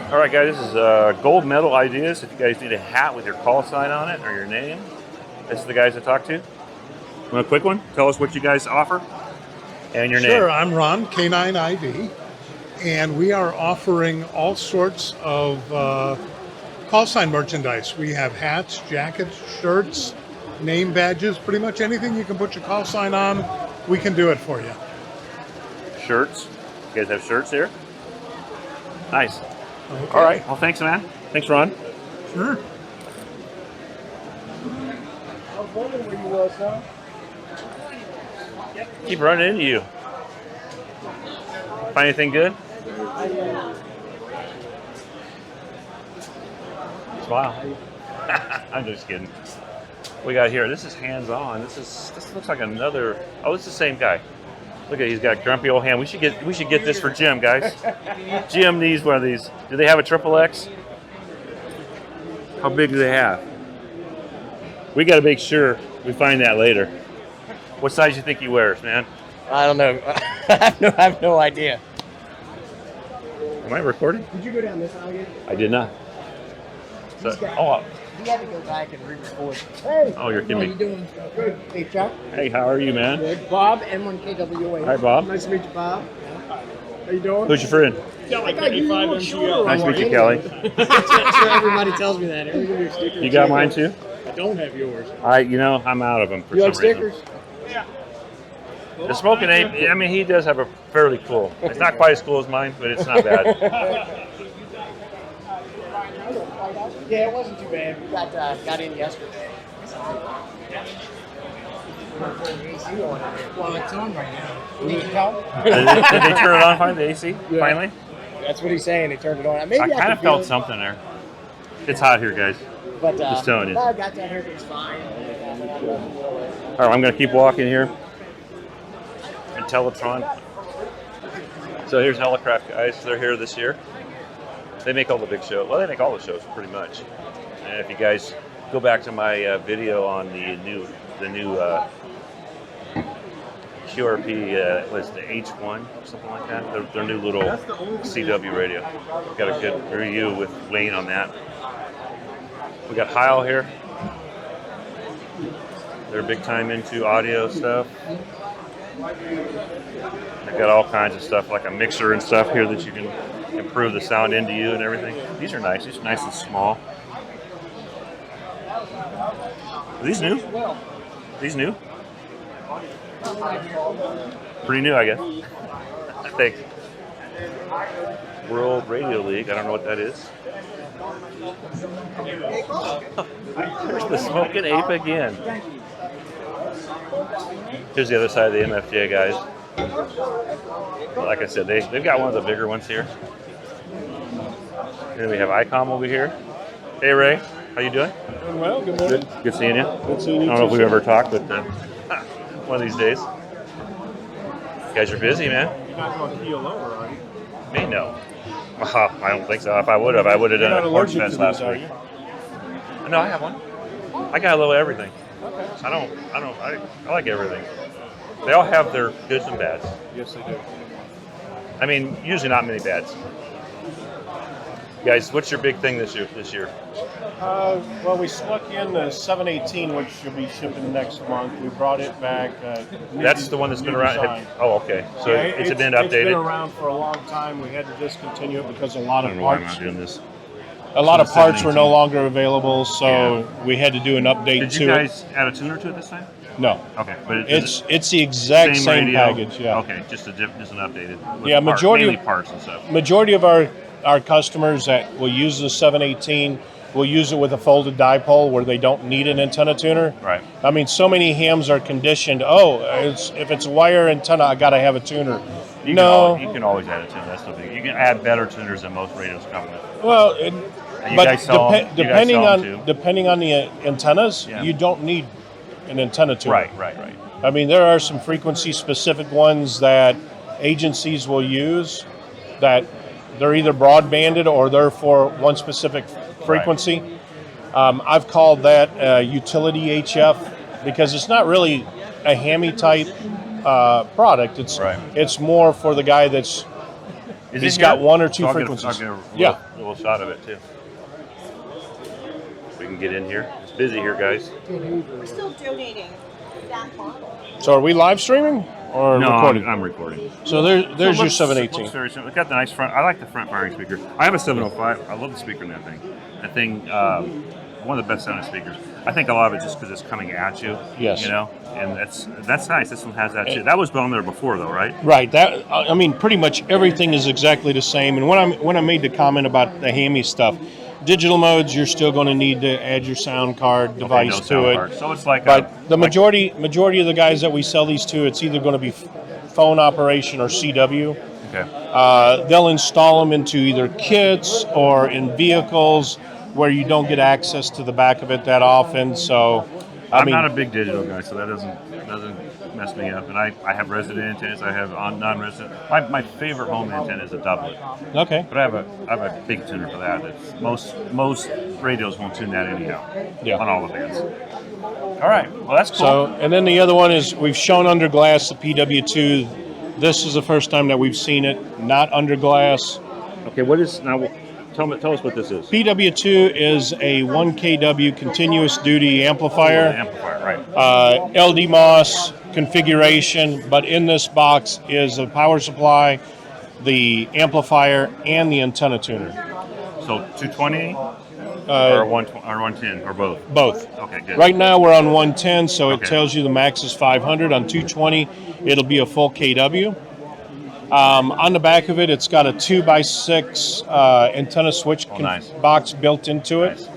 All right, guys, this is Gold Medal Ideas. If you guys need a hat with your call sign on it or your name, this is the guys to talk to. Want a quick one? Tell us what you guys offer and your name. Sure, I'm Ron, K9IV, and we are offering all sorts of call sign merchandise. We have hats, jackets, shirts, name badges, pretty much anything you can put your call sign on, we can do it for you. Shirts. You guys have shirts here? Nice. Okay. All right. Well, thanks, man. Thanks, Ron. Sure. Keep running into you. Find anything good? Smile. I'm just kidding. We got here. This is hands-on. This looks like another. Oh, it's the same guy. Look at, he's got grumpy old hand. We should get this for Jim, guys. Jim needs one of these. Do they have a XXX? How big do they have? We got to make sure we find that later. What size do you think he wears, man? I don't know. I have no idea. Am I recording? Did you go down this aisle again? I did not. So, He had to go back and re-record. Hey! Oh, you're kidding me. How you doing? Good. Hey, Chuck. Hey, how are you, man? Good. Bob, M1KWA. Hi, Bob. Nice to meet you, Bob. How you doing? Who's your friend? Got like 85 MGL. Nice to meet you, Kelly. Everybody tells me that. You got mine too? I don't have yours. I'm out of them for some reason. Stickers? The Smoking Ape, I mean, he does have a fairly cool. It's not quite as cool as mine, but it's not bad. Yeah, it wasn't too bad. We got in yesterday. Well, it's on right now. Need help? Did they turn it on finally, the AC, finally? That's what he's saying. They turned it on. Maybe I kind of felt something. something there. It's hot here, guys. But just telling you. I got that here. It's fine. All right, I'm going to keep walking here. And Teletron. So here's Elecraft, guys. They're here this year. They make all the big shows. Well, they make all the shows pretty much. And if you guys go back to my video on the new QRP, was the H1 or something like that? Their new little CW radio. Got a good review with Wayne on that. We got Heil here. They're big time into audio stuff. They've got all kinds of stuff like a mixer and stuff here that you can improve the sound into you and everything. These are nice. These are nice and small. Are these new? These new? Pretty new, I guess. Thanks. World Radio League. I don't know what that is. There's the Smoking Ape again. Here's the other side of the MFJ, guys. Like I said, they've got one of the bigger ones here. And then we have Icom over here. Hey, Ray. How you doing? Doing well. Good morning. Good seeing you. Good seeing you. I don't know if we've ever talked, but one of these days. You guys are busy, man. You're not going to keel over, are you? Me, no. I don't think so. If I would have done a horse fence last week. No, I have one. I got a little everything. Okay. I like everything. They all have their goods and bads. Yes, they do. I mean, usually not many bads. Guys, what's your big thing this year? Well, we snuck in the 718, which should be shipping next month. We brought it back. That's the one that's been around. Oh, okay. So yeah, it's been updated. It's been around for a long time. We had to discontinue it because a lot I of don't know why I'm parts. not doing this. A lot of parts were no longer available, so we had to do an update Did to you guys add a tuner to it this time? No. Okay, but It's the exact same radio? package. Yeah. Okay, just an updated. With Yeah, mainly parts and stuff. Majority of our customers that will use the 718 will use it with a folded dipole where they don't need an antenna tuner. Right. I mean, so many hams are conditioned. If it's a wire antenna, I got to have a tuner. You can always add a tuner. That's no big. You can add better tuners than most radios come with. Well, depending on the antennas, Yeah. you don't need an antenna tuner. Right. I mean, there are some frequency-specific ones that agencies will use that they're either broadbanded or they're for one specific frequency. Right. I've called that utility HF because it's not really a hammy type product. It's more for the guy that's Is He's it got here? one or two So frequencies. I'll get a Yeah. little shot of it too. We can get in here. It's busy here, guys. We're still donating that model. So are we live streaming or No, recording? I'm recording. So there's So your it looks 718. very simple. It's got the nice front. I like the front firing speaker. I have a 705. I love the speaker in that thing. That thing, one of the best sounding speakers. I think a lot of it just because it's coming at you. Yes. You know, and that's nice. This one has that too. That was on there before though, right? Right. That I mean, pretty much everything is exactly the same. And when I made the comment about the hammy stuff, digital modes, you're still going to need to add your sound card device no to sound it. card. So it's like But the majority of the guys that we sell these to, it's either going to be phone operation or CW. Okay. They'll install them into either kits or in vehicles where you don't get access to the back of it that often. So, I'm not a big digital guy, so that doesn't mess me up. And I have resident antennas. I have non-resident. My favorite home antenna is a doublet. Okay. But I have a big tuner for that. It's, most radios won't tune that anyhow. Yeah. On all the bands. All right. Well, that's cool. So, and then the other one is we've shown under glass the PW2. This is the first time that we've seen it not under glass. Okay. What is now? Tell us what this is. PW2 is a 1 kW continuous duty amplifier. Amplifier, right? LD MOS configuration, but in this box is the power supply, the amplifier, and the antenna tuner. So 220 or 110 or both. Both. Okay, good. Right now we're on 110, so it Okay. tells you the max is 500. On 220, it'll be a full kW. On the back of it, it's got a 2x6 antenna switch Nice. box built into it. Nice.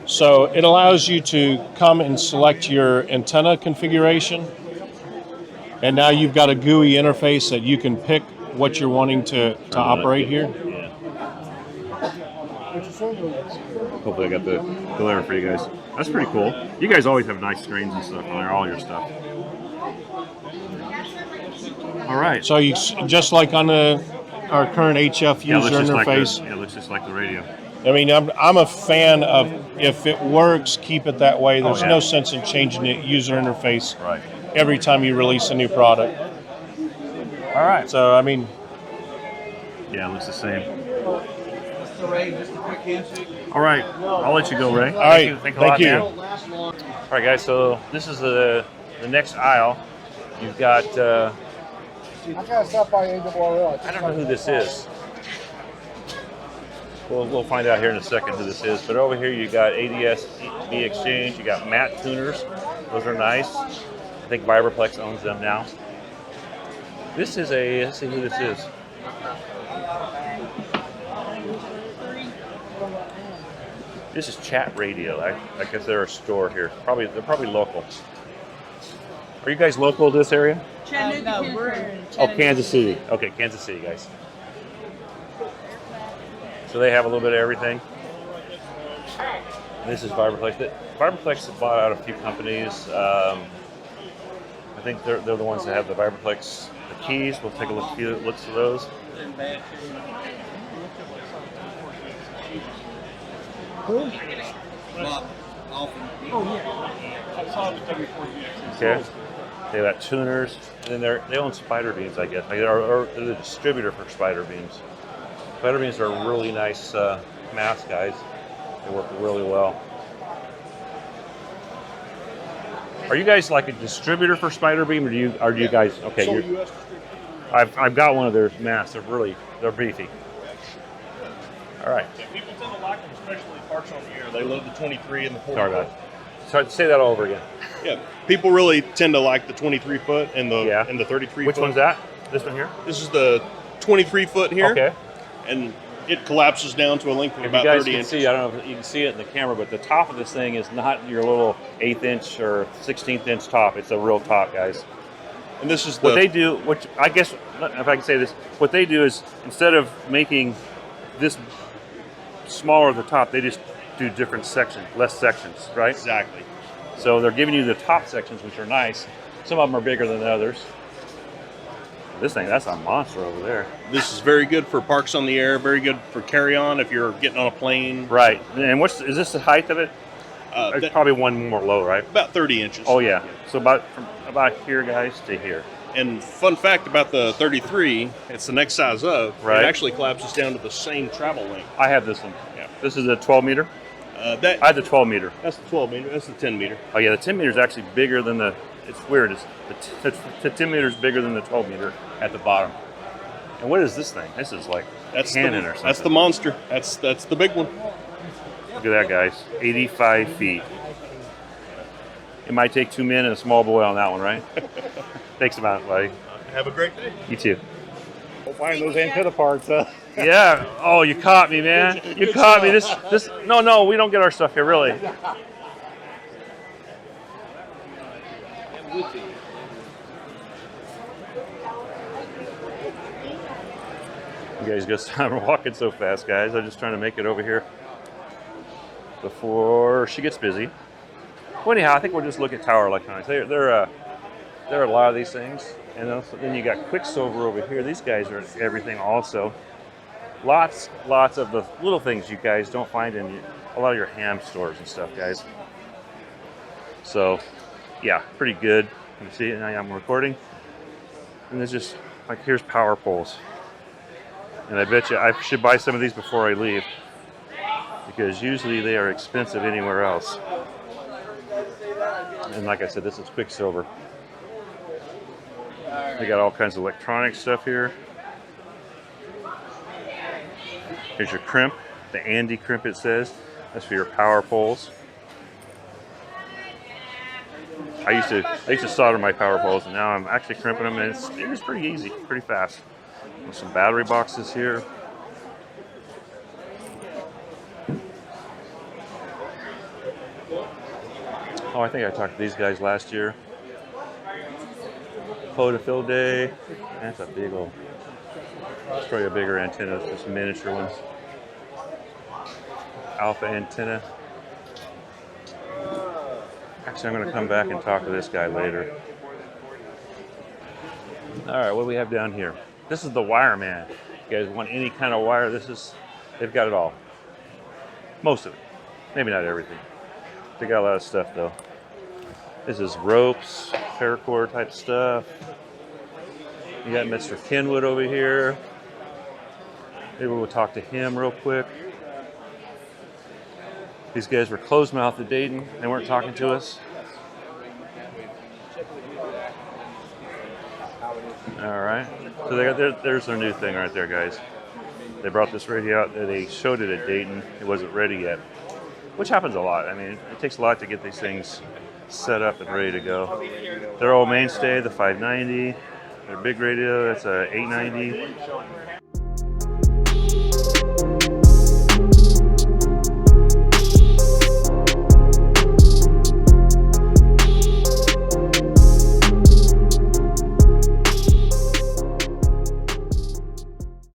So it allows you to come and select your antenna configuration. And now you've got a GUI interface that you can pick what you're wanting to operate here. Yeah. Hopefully I got the glare for you guys. That's pretty cool. You guys always have nice screens and stuff on there, all your stuff. All right. So you just like on our current HF Yeah, it looks user just like interface. it looks just like the radio. I mean, I'm a fan of if it works, keep it that way. There's yeah. no sense in changing the user interface Right. every time you release a new product. All right. So I mean, Yeah, it looks the same. Mr. Ray, just a quick handshake. All right. I'll let you go, Ray. all right, Thank thank you. man. All right, guys. So this is the next aisle. You've got. I gotta stop by AWRL. I don't know who this is. We'll find out here in a second who this is. But over here you got ADS-B Exchange. You got matte tuners. Those are nice. I think Vibraplex owns them now. This is let's see who this is. This is Chat Radio. I guess they're a store here. They're probably local. Are you guys local to this area? No, we're in Oh, Kansas City. Okay, Kansas City, guys. So they have a little bit of everything. This is Vibraplex. Vibraplex has bought out a few companies. I think they're the ones that have the Vibraplex the keys. We'll take a look at those. Okay. They got tuners, and then they own Spider Beams, I guess. Or they're the distributor for Spider Beams. Spider Beams are a really nice mask, guys. They work really well. Are you guys like a distributor for Spider Beam, or do you guys? Okay, I've got one of their masks. They're beefy. All right. Yeah, people tend to like them, especially parts on the air. They love the 23 and the 40 Sorry foot. about it. Sorry, say that all over again. Yeah, people really tend to like the 23 foot and the Yeah. and the 33 Which foot. one's that? This one here? This is the 23 foot here. Okay. And it collapses down to a length of If you about guys 30 can inches. see, I don't know if you can see it in the camera, but the top of this thing is not your little 1/8 inch or 16th inch top. It's a real top, guys. And this is What the they do, which I guess, if I can say this, what they do is instead of making this smaller at the top, they just do different sections, less sections, right? exactly. So they're giving you the top sections, which are nice. Some of them are bigger than others. This thing, that's a monster over there. This is very good for parks on the air. Very good for carry on if you're getting on a plane. Right. And is this the height of it? There's That- probably one more low, right? about 30 inches. Oh yeah. So from about here, guys, to here. And fun fact about the 33, it's the next size up. Right. It actually collapses down to the same travel length. I have this one. Yeah. This is a 12 meter. I That had the 12 meter. That's the 12 meter. That's the 10 meter. Oh yeah, the 10 meter is actually bigger than the. It's weird. The 10 meter is bigger than the 12 meter at the bottom. And what is this thing? This is like cannon or something. That's the monster. That's the big one. Look at that, guys. 85 feet. It might take 2 men and a small boy on that one, right? Thanks a lot, buddy. Have a great day. You too. We'll find those antenna parts, huh? Yeah. Oh, you caught me, man. You caught me. This. No, we don't get our stuff here, really. You guys just I'm walking so fast, guys. I'm just trying to make it over here before she gets busy. Well, anyhow, I think we'll just look at tower electronics. There are a lot of these things, and also, then you got Quicksilver over here. These guys are everything also. Lots of the little things you guys don't find in a lot of your ham stores and stuff, guys. So, yeah, pretty good. You see, and I'm recording, and there's just like here's power poles, and I bet you I should buy some of these before I leave because usually they are expensive anywhere else. And like I said, this is Quicksilver. They got all kinds of electronic stuff here. Here's your crimp, the Andy crimp it says. That's for your power poles. I used to solder my power poles, and now I'm actually crimping them, and it's pretty easy, pretty fast. There's some battery boxes here. Oh, I think I talked to these guys last year. Podafill Day. That's a big old. Let's try a bigger antenna, just miniature ones. Alpha antenna. Actually, I'm going to come back and talk to this guy later. All right, what do we have down here? This is the Wire Man. You guys want any kind of wire? They've got it all. Most of it. Maybe not everything. They got a lot of stuff though. This is ropes, paracord type stuff. You got Mr. Kenwood over here. Maybe we'll talk to him real quick. These guys were closed-mouthed at Dayton. They weren't talking to us. All right. So there's their new thing right there, guys. They brought this radio out. They showed it at Dayton. It wasn't ready yet, which happens a lot. I mean, it takes a lot to get these things set up and ready to go. Their old mainstay, the 590. Their big radio, that's a 890.